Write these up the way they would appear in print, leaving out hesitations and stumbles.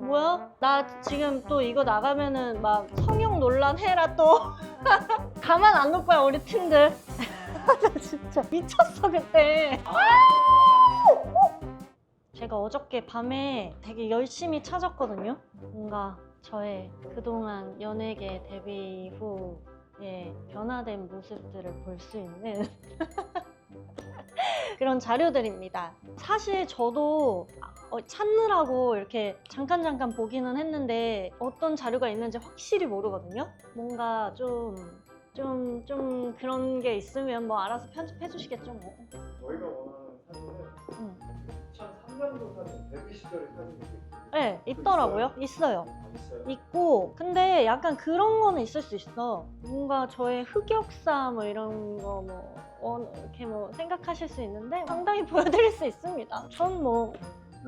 뭐야? 나 지금 또 이거 나가면은 막 성형 논란 해라 또. 가만 안 놓을 거야 우리 팀들. 나 진짜 미쳤어 그때. 제가 어저께 밤에 되게 열심히 찾았거든요. 뭔가 저의 그동안 연예계 데뷔 후에 변화된 모습들을 볼 수 있는 그런 자료들입니다. 사실 저도 찾느라고 이렇게 잠깐 보기는 했는데 어떤 자료가 있는지 확실히 모르거든요. 뭔가 좀 그런 게 있으면 뭐 알아서 편집해 주시겠죠 뭐. 저희가 원하는 사진은 2003년도 사진, 데뷔 시절의 사진이 네, 있더라고요. 있어요. 있어요. 있고 근데 약간 그런 거는 있을 수 있어. 뭔가 저의 흑역사 뭐 이런 거 뭐 이렇게 뭐 생각하실 수 있는데 상당히 보여드릴 수 있습니다. 전 뭐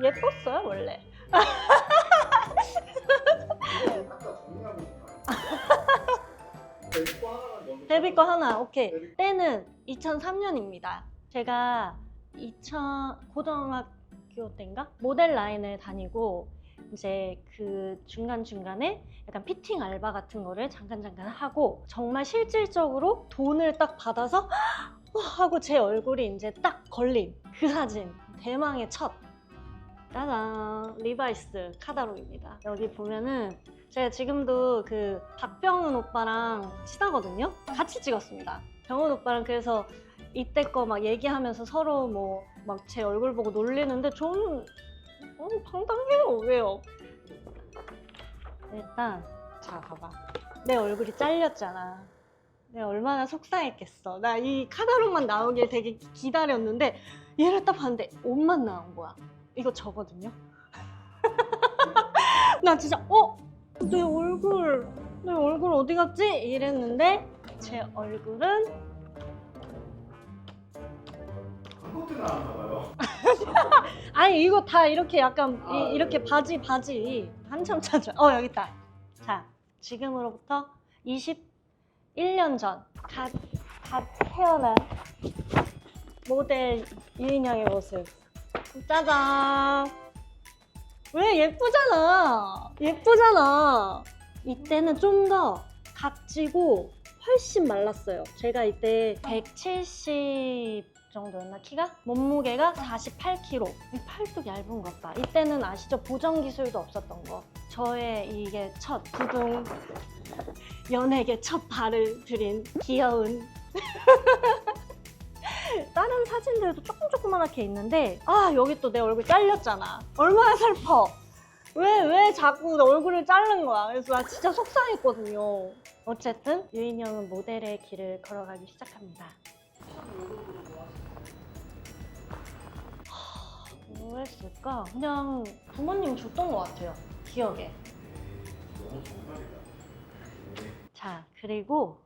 예뻤어요 원래. 아까 정리하고 싶어요. 데뷔 거 하나만 먼저. 데뷔 거 하나 오케이. 데뷔- 때는 2003년입니다. 제가 고등학교 때인가 모델 라인을 다니고 이제 그 중간중간에 약간 피팅 알바 같은 거를 잠깐 하고 정말 실질적으로 돈을 딱 받아서 하고 제 얼굴이 이제 딱 걸린 그 사진. 대망의 첫 짜잔 리바이스 카다록입니다. 여기 보면은 제가 지금도 그 박병훈 오빠랑 친하거든요. 같이 찍었습니다. 병훈 오빠랑 그래서 이때 거 막 얘기하면서 서로 뭐 막 제 얼굴 보고 놀리는데 저는 당당해요. 왜요? 일단 자 봐봐. 내 얼굴이 잘렸잖아. 내가 얼마나 속상했겠어. 나 이 카다록만 나오길 되게 기다렸는데 얘를 딱 봤는데 옷만 나온 거야. 이거 저거든요. 나 진짜 내 얼굴 어디 갔지? 이랬는데 제 얼굴은 그것도 나왔나 봐요. 아니 이거 다 이렇게 약간 이렇게 바지 한참 찾아. 여기 있다. 자 지금으로부터 21년 전 갓 태어난 모델 유인영의 모습. 짜잔. 왜 예쁘잖아. 이때는 좀 더 각지고 훨씬 말랐어요. 제가 이때 170 정도였나 키가? 몸무게가 48kg. 팔뚝 얇은 것 봐. 이때는 아시죠? 보정 기술도 없었던 거. 저의 이게 첫 부둥 연예계 첫 발을 들인 귀여운 다른 사진들도 조그맣게 있는데 여기 또 내 얼굴 잘렸잖아. 얼마나 슬퍼. 왜 자꾸 내 얼굴을 자른 거야. 그래서 나 진짜 속상했거든요. 어쨌든 유인영은 모델의 길을 걸어가기 시작합니다. 뭐 했을까? 그냥 부모님 줬던 것 같아요. 기억에. 너무 정말이다. 자 그리고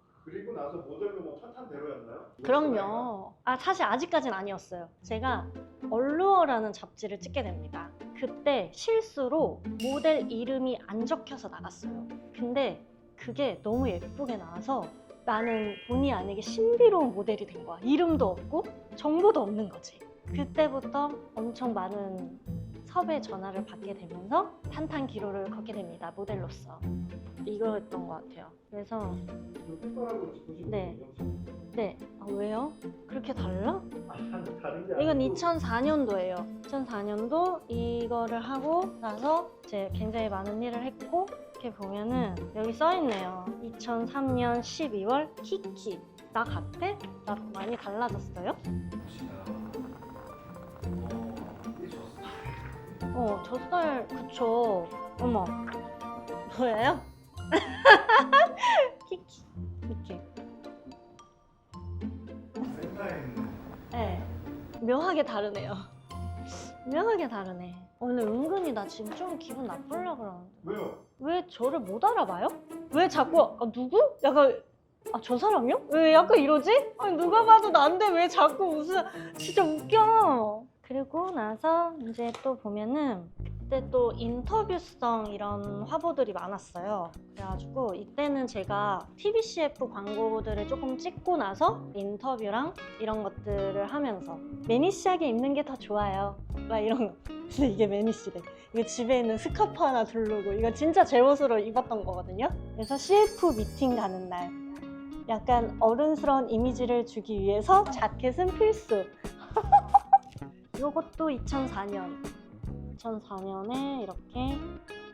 나서 모델도 뭐 탄탄대로였나요? 그럼요. 사실 아직까지는 아니었어요. 제가 얼루어라는 잡지를 찍게 됩니다. 그때 실수로 모델 이름이 안 적혀서 나갔어요. 근데 그게 너무 예쁘게 나와서 나는 본의 아니게 신비로운 모델이 된 거야. 이름도 없고 정보도 없는 거지. 그때부터 엄청 많은 섭외 전화를 받게 되면서 탄탄 기로를 걷게 됩니다. 모델로서. 이거였던 것 같아요. 그래서 특별하고 싶으신 네. 네. 왜요? 그렇게 달라? 다른 게 이건 아니고 2004년도예요. 2004년도 이거를 하고 나서 이제 굉장히 많은 일을 했고 이렇게 보면은 여기 써있네요. 2003년 12월 키키. 나 같아? 나 많이 달라졌어요? 젖살 그쵸. 어머 뭐예요? 키키 이렇게. 네, 묘하게 다르네요. 묘하게 다르네. 오늘 은근히 나 지금 좀 기분 나쁘려고 그러는데 왜요? 왜 저를 못 알아봐요? 왜 자꾸 누구? 약간 저 사람이요? 왜 약간 이러지? 아니 누가 봐도 난데 왜 자꾸 진짜 웃겨. 그리고 나서 이제 또 보면은 이때 또 인터뷰성 이런 화보들이 많았어요. 그래가지고 이때는 제가 TBCF 광고들을 조금 찍고 나서 인터뷰랑 이런 것들을 하면서 매니시하게 입는 게 더 좋아요. 막 이런 거. 근데 이게 매니시래. 이거 집에 있는 스카프 하나 두르고 이거 진짜 제 옷으로 입었던 거거든요. 그래서 CF 미팅 가는 날 약간 어른스러운 이미지를 주기 위해서 자켓은 필수. 이것도 2004년. 2004년에 이렇게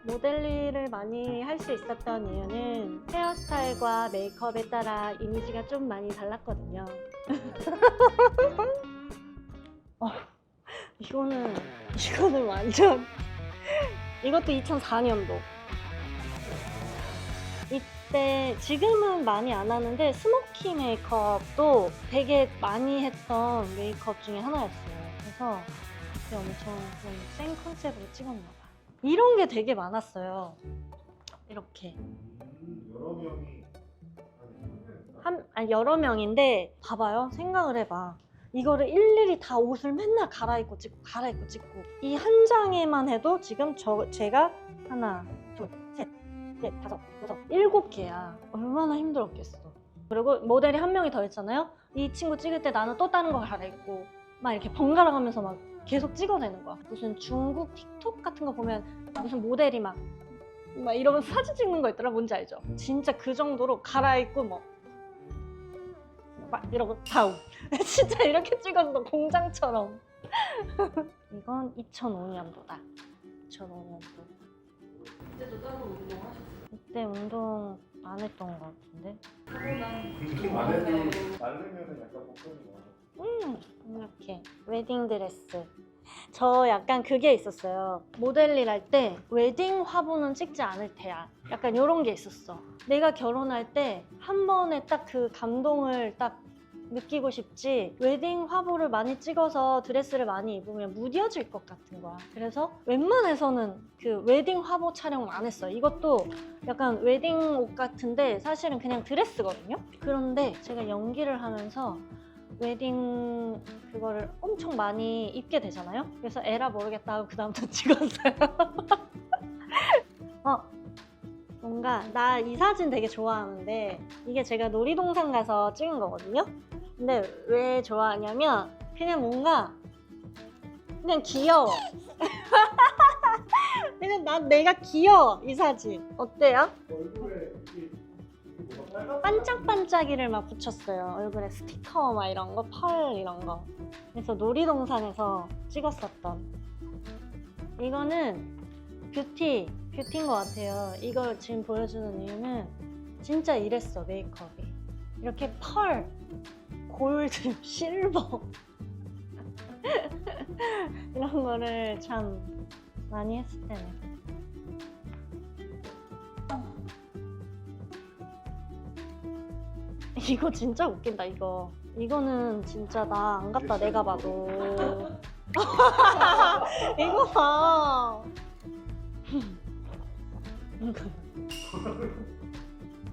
모델 일을 많이 할 수 있었던 이유는 헤어스타일과 메이크업에 따라 이미지가 좀 많이 달랐거든요. 이거는 완전 이것도 2004년도. 이때 지금은 많이 안 하는데 스모키 메이크업도 되게 많이 했던 메이크업 중에 하나였어요. 그래서 그때 엄청 좀 센 컨셉으로 찍었나 봐. 이런 게 되게 많았어요. 이렇게 여러 명이 여러 명인데 봐봐요. 생각을 해봐. 이거를 일일이 다 옷을 맨날 갈아입고 찍고 이 한 장에만 해도 지금 제가 하나, 둘, 셋, 넷, 다섯, 여섯, 7개야. 얼마나 힘들었겠어. 그리고 모델이 한 명이 더 있잖아요. 이 친구 찍을 때 나는 또 다른 거 갈아입고 막 이렇게 번갈아 가면서 막 계속 찍어내는 거야. 무슨 중국 틱톡 같은 거 보면 무슨 모델이 막 이러면서 사진 찍는 거 있더라. 뭔지 알죠? 진짜 그 정도로 갈아입고 막 이러고 다음. 진짜 이렇게 찍었어. 공장처럼. 이건 2005년도다. 2005년도. 그때도 따로 운동하셨어요? 이때 운동 안 했던 것 같은데. 운동 안 해도 마르면은 약간 복근이 와. 이렇게 웨딩 드레스. 저 약간 그게 있었어요. 모델 일 할 때 웨딩 화보는 찍지 않을 테야. 약간 이런 게 있었어. 내가 결혼할 때 한 번에 딱 그 감동을 딱 느끼고 싶지, 웨딩 화보를 많이 찍어서 드레스를 많이 입으면 무뎌질 것 같은 거야. 그래서 웬만해서는 그 웨딩 화보 촬영을 안 했어요. 이것도 약간 웨딩 옷 같은데 사실은 그냥 드레스거든요. 그런데 제가 연기를 하면서 웨딩 그거를 엄청 많이 입게 되잖아요. 그래서 에라 모르겠다 하고 그 다음부터 찍었어요. 뭔가 나 이 사진 되게 좋아하는데 이게 제가 놀이동산 가서 찍은 거거든요. 근데 왜 좋아하냐면 그냥 뭔가 그냥 귀여워. 그냥 내가 귀여워. 이 사진 어때요? 얼굴에 이게 뭐가 빨간 반짝반짝이를 막 붙였어요. 얼굴에 스티커 막 이런 거, 펄 이런 거. 그래서 놀이동산에서 찍었었던. 이거는 뷰티인 것 같아요. 이걸 지금 보여주는 이유는 진짜 이랬어. 메이크업이 이렇게 펄, 골드, 실버 이런 거를 참 많이 했을 때는. 이거 진짜 웃긴다. 이거는 진짜 나 안 같다. 내가 봐도. 이거 봐.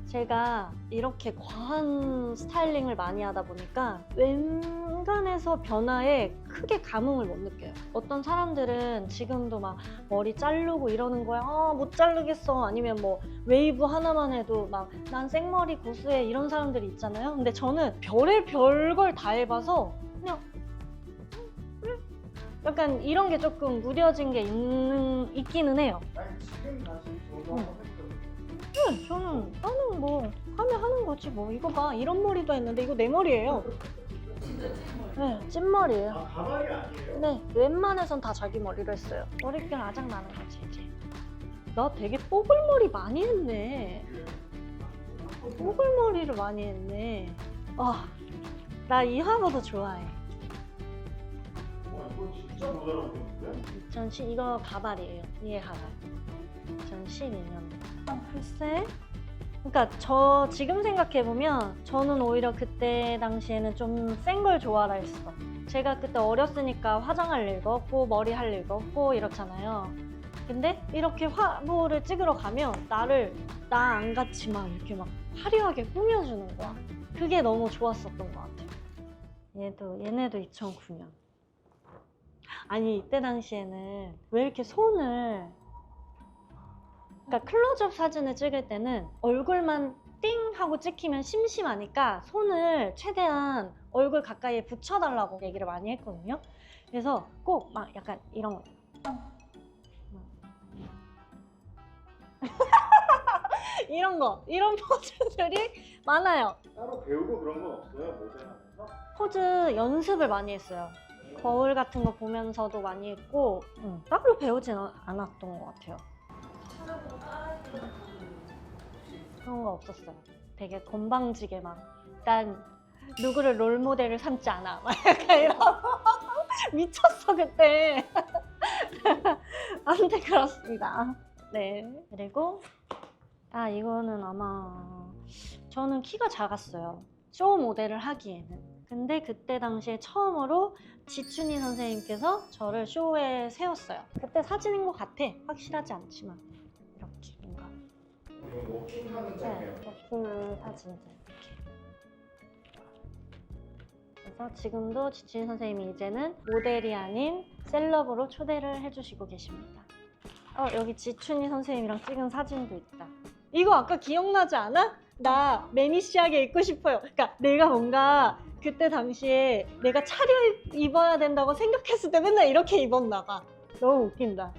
제가 이렇게 과한 스타일링을 많이 하다 보니까 웬간해서 변화에 크게 감흥을 못 느껴요. 어떤 사람들은 지금도 막 머리 자르고 이러는 거야. 못 자르겠어. 아니면 뭐 웨이브 하나만 해도 막 난 생머리 고수해 이런 사람들이 있잖아요. 근데 저는 별걸 다 해봐서 그냥 약간 이런 게 조금 무뎌진 게 있기는 해요. 아니 지금 다시 저도 한번 해보죠. 나는 뭐 하면 하는 거지 뭐. 이거 봐, 이런 머리도 했는데 이거 내 머리예요. 진짜 찐머리. 네, 찐머리예요. 아 가발이 아니에요? 네, 웬만해선 다 자기 머리로 했어요. 머릿결 아작 나는 거지 이제. 나 되게 뽀글머리 많이 했네. 뽀글머리를 많이 했네. 나 이 화보도 좋아해. 와 이거 진짜 못 알아보겠는데? 이거 가발이에요. 이게 가발. 2012년. 글쎄. 그러니까 저 지금 생각해보면 저는 오히려 그때 당시에는 좀 센 걸 좋아라 했어. 제가 그때 어렸으니까 화장할 일도 없고 머리 할 일도 없고 이렇잖아요. 근데 이렇게 화보를 찍으러 가면 나 안 같이 막 이렇게 막 화려하게 꾸며주는 거야. 그게 너무 좋았었던 것 같아요. 얘네도 2009년. 아니 이때 당시에는 왜 이렇게 손을 그러니까 클로즈업 사진을 찍을 때는 얼굴만 띵 하고 찍히면 심심하니까 손을 최대한 얼굴 가까이에 붙여달라고 얘기를 많이 했거든요. 그래서 꼭 막 약간 이런 거 이런 포즈들이 많아요. 따로 배우고 그런 건 없어요? 모델하면서? 포즈 연습을 많이 했어요. 거울 같은 거 보면서도 많이 했고 따로 배우진 않았던 것 같아요. 찾아보고 따라해보는 그런 거 없었어요. 되게 건방지게 막 일단 누구를 롤모델을 삼지 않아 막 약간 이런 미쳤어 그때. 아무튼 그렇습니다. 네. 그리고 이거는 아마 저는 키가 작았어요. 쇼 모델을 하기에는. 근데 그때 당시에 처음으로 지춘희 선생님께서 저를 쇼에 세웠어요. 그때 사진인 것 같아. 확실하지 않지만 이렇게 뭔가 이건 워킹하는 장면. 워킹하는 사진들 이렇게. 그래서 지금도 지춘희 선생님이 이제는 모델이 아닌 셀럽으로 초대를 해주시고 계십니다. 여기 지춘희 선생님이랑 찍은 사진도 있다. 이거 아까 기억나지 않아? 나 매니시하게 입고 싶어요. 그러니까 내가 뭔가 그때 당시에 내가 차려입어야 된다고 생각했을 때 맨날 이렇게 입었나 봐. 너무 웃긴다.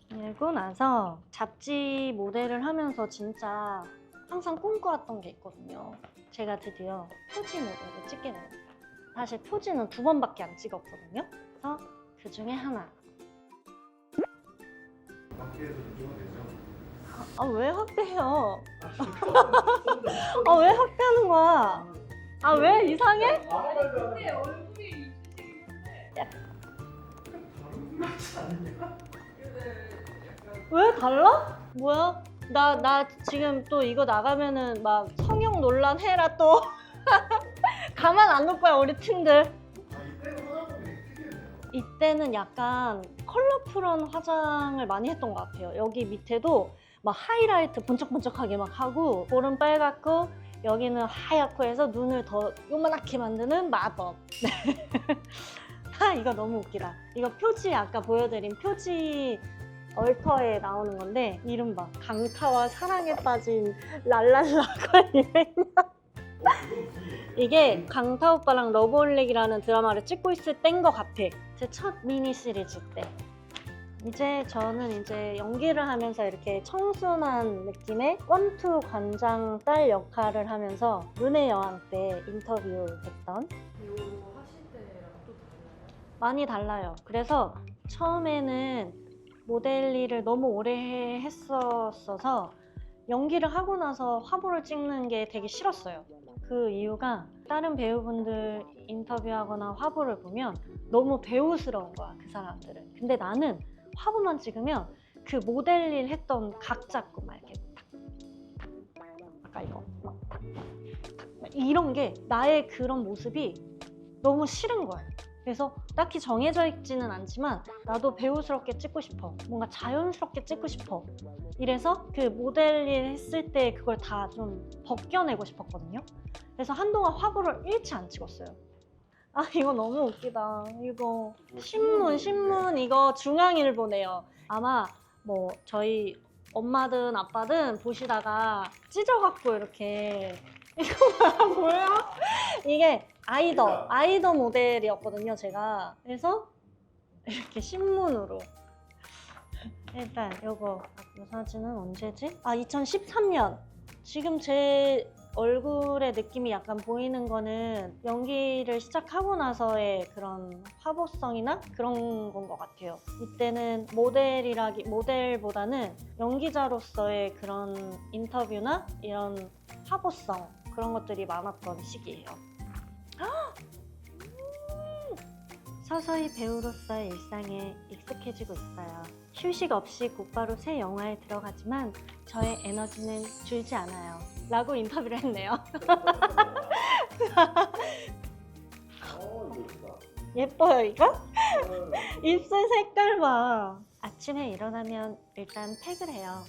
그리고 나서 잡지 모델을 하면서 진짜 항상 꿈꿔왔던 게 있거든요. 제가 드디어 표지 모델을 찍게 됩니다. 사실 표지는 2번밖에 안 찍었거든요. 그래서 그 중에 하나. 밖에서 조정은 되죠? 왜 확대해요? 왜 확대하는 거야? 왜 이상해? 아무 말도 안 근데 해. 얼굴이 입으시긴 한데 다른 같지 않냐? 근데 약간 왜 달라? 뭐야? 나 지금 또 이거 나가면은 막 성형 논란 해라 또. 가만 안 놓을 거야 우리 팀들. 이때는 화장품이 되게 특이했네요. 이때는 약간 컬러풀한 화장을 많이 했던 것 같아요. 여기 밑에도 막 하이라이트 번쩍번쩍하게 막 하고 볼은 빨갛고 여기는 하얗고 해서 눈을 더 요만하게 만드는 마법. 이거 너무 웃기다. 이거 표지 아까 보여드린 표지 얼터에 나오는 건데 이름 봐. 강타와 사랑에 빠진 랄랄라가 유행. 그건 무슨 얘기예요? 이게 강타 오빠랑 러브홀릭이라는 드라마를 찍고 있을 때인 것 같아. 제 첫 미니 시리즈 때. 저는 연기를 하면서 이렇게 청순한 느낌의 껌투 관장 딸 역할을 하면서 눈의 여왕 때 인터뷰했던 이거 하실 때랑 또 달라요? 많이 달라요. 그래서 처음에는 모델 일을 너무 오래 했었어서 연기를 하고 나서 화보를 찍는 게 되게 싫었어요. 그 이유가 다른 배우분들 인터뷰하거나 화보를 보면 너무 배우스러운 거야, 그 사람들은. 근데 나는 화보만 찍으면 그 모델 일 했던 각 잡고 막 이렇게 탁, 아까 이거 막 이런 게 나의 그런 모습이 너무 싫은 거예요. 그래서 딱히 정해져 있지는 않지만 나도 배우스럽게 찍고 싶어. 뭔가 자연스럽게 찍고 싶어. 이래서 그 모델 일 했을 때 그걸 다 좀 벗겨내고 싶었거든요. 그래서 한동안 화보를 일치 안 찍었어요. 이거 너무 웃기다. 이거 신문 이거 중앙일보네요. 아마 뭐 저희 엄마든 아빠든 보시다가 찢어갖고 이렇게 이거 뭐야? 이게 아이더 모델이었거든요, 제가. 그래서 이렇게 신문으로. 일단 요거 이 사진은 언제지? 2013년. 지금 제 얼굴의 느낌이 약간 보이는 거는 연기를 시작하고 나서의 그런 화보성이나 그런 건 것 같아요. 이때는 모델보다는 연기자로서의 그런 인터뷰나 이런 화보성 그런 것들이 많았던 시기예요. 서서히 배우로서의 일상에 익숙해지고 있어요. 휴식 없이 곧바로 새 영화에 들어가지만 저의 에너지는 줄지 않아요. 라고 인터뷰를 했네요. 이거 있다. 예뻐요, 이거? 입술 색깔 봐. 아침에 일어나면 일단 팩을 해요.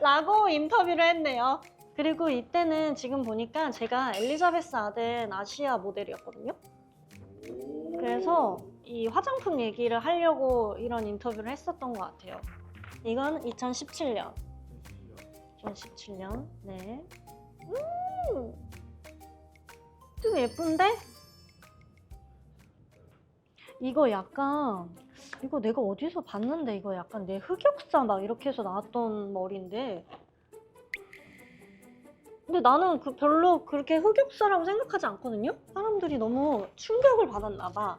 라고 인터뷰를 했네요. 그리고 이때는 지금 보니까 제가 엘리자베스 아덴 아시아 모델이었거든요. 그래서 이 화장품 얘기를 하려고 이런 인터뷰를 했었던 것 같아요. 이건 2017년. 2017년. 네. 좀 예쁜데? 이거 약간 이거 내가 어디서 봤는데 이거 약간 내 흑역사 막 이렇게 해서 나왔던 머리인데 근데 나는 별로 그렇게 흑역사라고 생각하지 않거든요? 사람들이 너무 충격을 받았나 봐.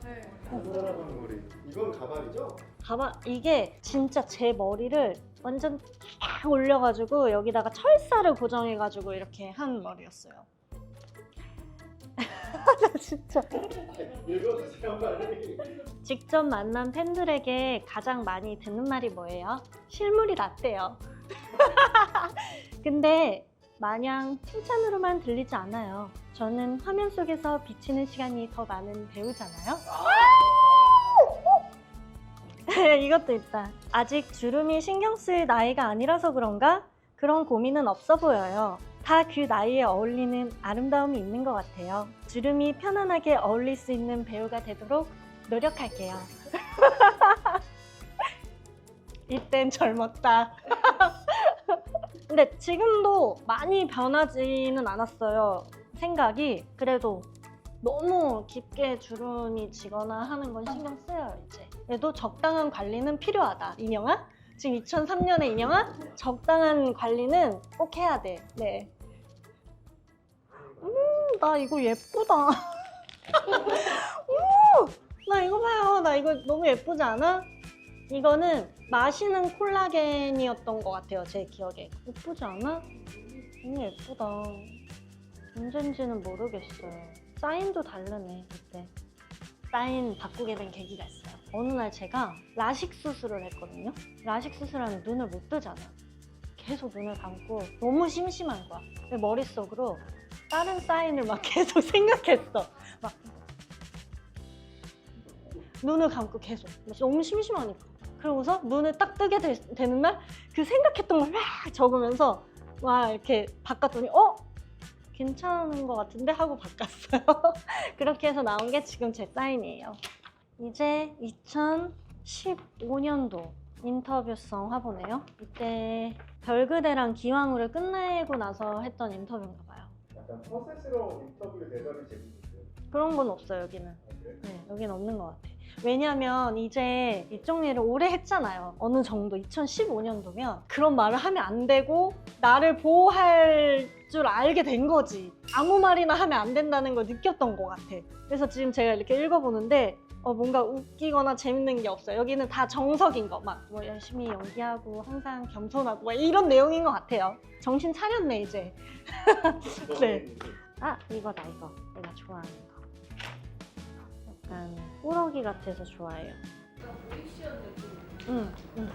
네. 가발하는 머리. 이건 가발이죠? 봐봐, 이게 진짜 제 머리를 완전 쫙 올려가지고 여기다가 철사를 고정해가지고 이렇게 한 머리였어요. 나 진짜 읽어주세요 빨리. 직접 만난 팬들에게 가장 많이 듣는 말이 뭐예요? 실물이 낫대요. 근데 마냥 칭찬으로만 들리지 않아요. 저는 화면 속에서 비치는 시간이 더 많은 배우잖아요. 이것도 있다. 아직 주름이 신경 쓸 나이가 아니라서 그런가? 그런 고민은 없어 보여요. 다 그 나이에 어울리는 아름다움이 있는 것 같아요. 주름이 편안하게 어울릴 수 있는 배우가 되도록 노력할게요. 이땐 젊었다. 근데 지금도 많이 변하지는 않았어요. 생각이. 그래도 너무 깊게 주름이 지거나 하는 건 신경 쓰여요, 이제. 그래도 적당한 관리는 필요하다. 인영아? 지금 2003년에 인영아? 적당한 관리는 꼭 해야 돼. 네. 나 이거 예쁘다. 나 이거 봐요. 나 이거 너무 예쁘지 않아? 이거는 마시는 콜라겐이었던 것 같아요, 제 기억에. 예쁘지 않아? 너무 예쁘다. 언젠지는 모르겠어요. 사인도 다르네, 이때. 사인 바꾸게 된 계기가 있어요. 어느 날 제가 라식 수술을 했거든요. 라식 수술하면 눈을 못 뜨잖아. 계속 눈을 감고 너무 심심한 거야. 내 머릿속으로 다른 사인을 막 계속 생각했어. 막 눈을 감고 계속. 너무 심심하니까. 그러고서 눈을 딱 뜨게 되는 날 그 생각했던 걸 막 적으면서 막 이렇게 바꿨더니 괜찮은 것 같은데 하고 바꿨어요. 그렇게 해서 나온 게 지금 제 사인이에요. 이제 2015년도 인터뷰성 화보네요. 이때 별그대랑 기왕후를 끝내고 나서 했던 인터뷰인가 봐요. 약간 서세스러운 인터뷰 대답이 재밌었어요. 그런 건 없어요, 여기는. 아, 그래? 네, 여기는 없는 것 같아. 왜냐면 이제 이쪽 일을 오래 했잖아요. 어느 정도 2015년도면 그런 말을 하면 안 되고 나를 보호할 줄 알게 된 거지. 아무 말이나 하면 안 된다는 걸 느꼈던 것 같아. 그래서 지금 제가 이렇게 읽어보는데 뭔가 웃기거나 재밌는 게 없어요. 여기는 다 정석인 거. 막 뭐 열심히 연기하고 항상 겸손하고 막 이런 내용인 것 같아요. 정신 차렸네 이제. 네. 아 이거다 이거. 내가 좋아하는 거. 약간 꾸러기 같아서 좋아해요. 약간 보이시한 느낌. 응.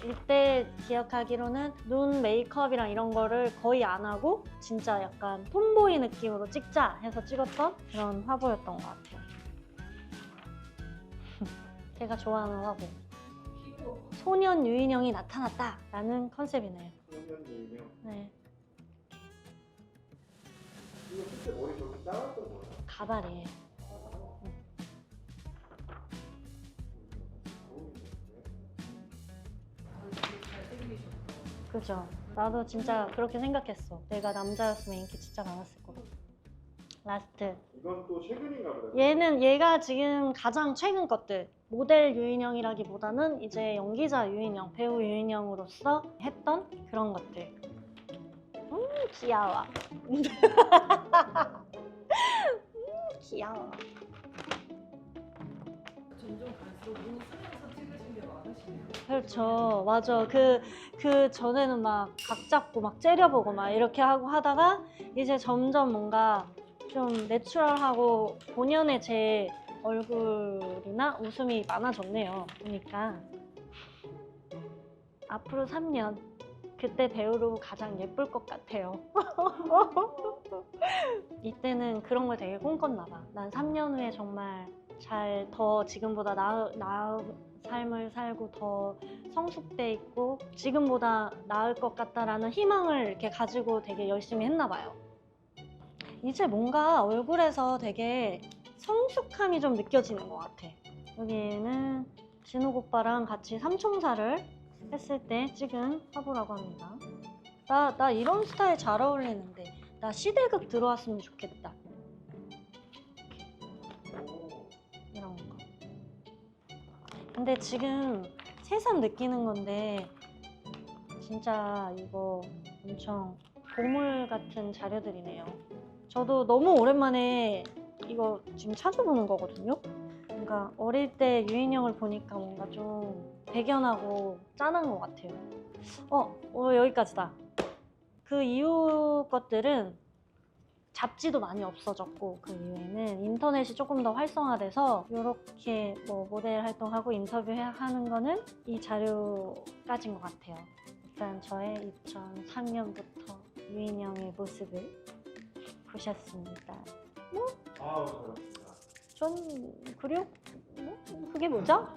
이때 기억하기로는 눈 메이크업이랑 이런 거를 거의 안 하고 진짜 약간 톰보이 느낌으로 찍자 해서 찍었던 그런 화보였던 것 같아요. 제가 좋아하는 화보. 피부. 소년 유인형이 나타났다 라는 컨셉이네요. 소년 유인형. 네. 이거 그때 머리 저렇게 잘랐던 거야? 가발이에요. 되게 잘생기셨고. 그죠? 나도 진짜 그렇게 생각했어. 내가 남자였으면 인기 진짜 많았을 거고. 라스트. 이건 또 최근인가 보다. 얘가 지금 가장 최근 것들. 모델 유인형이라기보다는 이제 연기자 유인형, 배우 유인형으로서 했던 그런 것들. 귀여워. 귀여워. 점점 갈수록 눈 쓰면서 찍으신 게 많으시네요. 그렇죠. 맞아. 그 전에는 막 각 잡고 막 째려보고 막 이렇게 하고 하다가 이제 점점 뭔가 좀 내추럴하고 본연의 제 얼굴이나 웃음이 많아졌네요. 보니까. 앞으로 3년. 그때 배우로 가장 예쁠 것 같아요. 이때는 그런 걸 되게 꿈꿨나 봐. 난 3년 후에 정말 잘 더 지금보다 나은 삶을 살고 더 성숙돼 있고 지금보다 나을 것 같다라는 희망을 이렇게 가지고 되게 열심히 했나 봐요. 이제 뭔가 얼굴에서 되게 성숙함이 좀 느껴지는 것 같아. 여기는 진욱 오빠랑 같이 삼총사를 했을 때 찍은 화보라고 합니다. 나 이런 스타일 잘 어울리는데 나 시대극 들어왔으면 좋겠다. 이런 거. 근데 지금 새삼 느끼는 건데 진짜 이거 엄청 보물 같은 자료들이네요. 저도 너무 오랜만에 이거 지금 찾아보는 거거든요. 뭔가 어릴 때 유인형을 보니까 뭔가 좀 대견하고 짠한 것 같아요. 여기까지다. 그 이후 것들은 잡지도 많이 없어졌고 그 이후에는 인터넷이 조금 더 활성화돼서 이렇게 뭐 모델 활동하고 인터뷰하는 거는 이 자료까지인 것 같아요. 일단 저의 2003년부터 유인형의 모습을 보셨습니다. 아, 잘했습니다. 전 그래요? 그게 뭐죠?